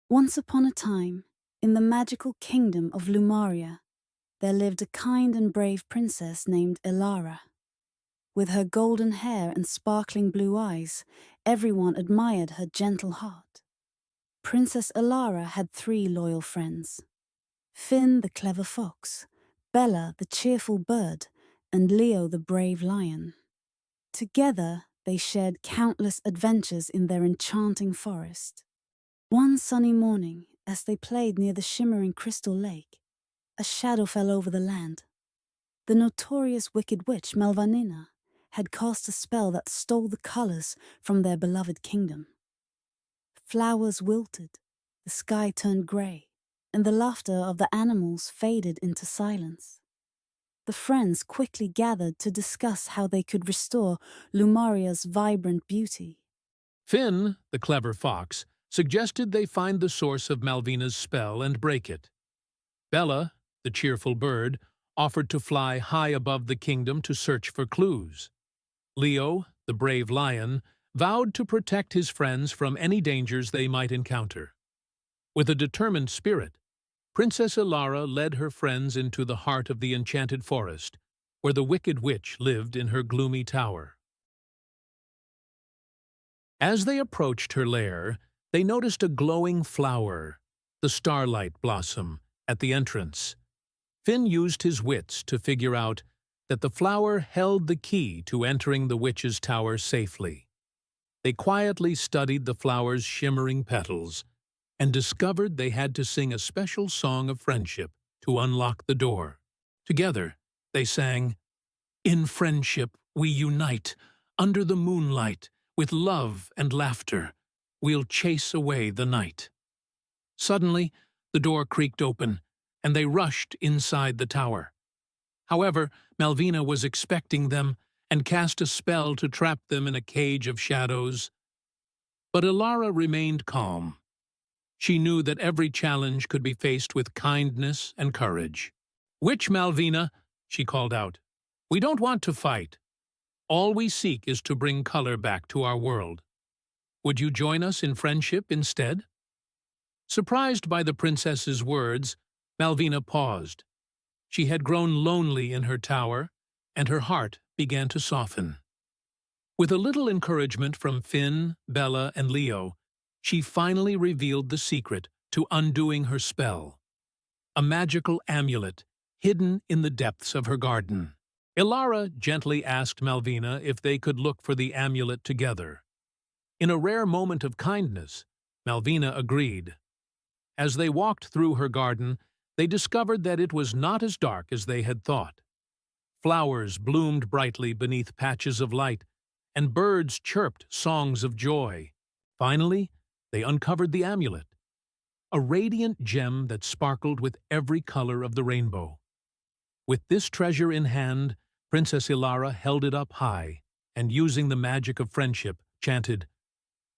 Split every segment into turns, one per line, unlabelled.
Once upon a time, in the magical kingdom of Lumaria, there lived a kind and brave princess named Elara. With her golden hair and sparkling blue eyes, everyone admired her gentle heart. Princess Elara had three loyal friends: Finn the clever fox, Bella the cheerful bird, and Leo the brave lion. Together, they shared countless adventures in their enchanting forest. One sunny morning, as they played near the shimmering crystal lake, a shadow fell over the land. The notorious wicked witch Malvina had cast a spell that stole the colors from their beloved kingdom. Flowers wilted, the sky turned grey, and the laughter of the animals faded into silence. The friends quickly gathered to discuss how they could restore Lumaria's vibrant beauty.
Finn, the clever fox, suggested they find the source of Malvina's spell and break it. Bella, the cheerful bird, offered to fly high above the kingdom to search for clues. Leo, the brave lion, vowed to protect his friends from any dangers they might encounter. With a determined spirit, Princess Elara led her friends into the heart of the enchanted forest, where the wicked witch lived in her gloomy tower. As they approached her lair, they noticed a glowing flower, the starlight blossom, at the entrance. Finn used his wits to figure out that the flower held the key to entering the witch's tower safely. They quietly studied the flower's shimmering petals and discovered they had to sing a special song of friendship to unlock the door. Together, they sang, "In friendship we unite, under the moonlight, with love and laughter, we'll chase away the night." Suddenly, the door creaked open, and they rushed inside the tower. However, Malvina was expecting them and cast a spell to trap them in a cage of shadows. But Elara remained calm. She knew that every challenge could be faced with kindness and courage. "Witch Malvina," she called out, "we don't want to fight. All we seek is to bring color back to our world. Would you join us in friendship instead?" Surprised by the princess's words, Malvina paused. She had grown lonely in her tower, and her heart began to soften. With a little encouragement from Finn, Bella, and Leo, she finally revealed the secret to undoing her spell: a magical amulet hidden in the depths of her garden. Elara gently asked Malvina if they could look for the amulet together. In a rare moment of kindness, Malvina agreed. As they walked through her garden, they discovered that it was not as dark as they had thought. Flowers bloomed brightly beneath patches of light, and birds chirped songs of joy. Finally, they uncovered the amulet, a radiant gem that sparkled with every color of the rainbow. With this treasure in hand, Princess Elara held it up high, and using the magic of friendship, chanted,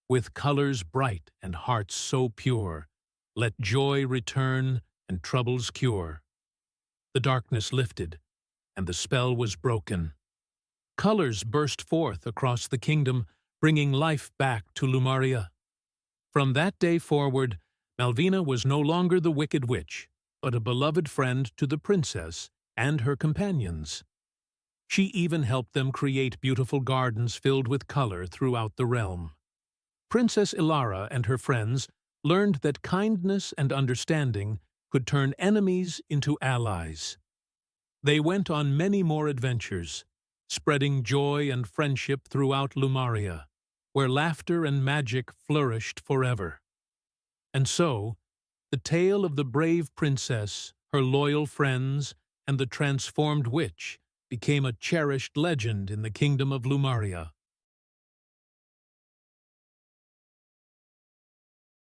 "With colors bright and hearts so pure, let joy return and troubles cure." The darkness lifted, and the spell was broken. Colors burst forth across the kingdom, bringing life back to Lumaria. From that day forward, Malvina was no longer the wicked witch, but a beloved friend to the princess and her companions. She even helped them create beautiful gardens filled with color throughout the realm. Princess Elara and her friends learned that kindness and understanding could turn enemies into allies. They went on many more adventures, spreading joy and friendship throughout Lumaria, where laughter and magic flourished forever. And so, the tale of the brave princess, her loyal friends, and the transformed witch became a cherished legend in the kingdom of Lumaria.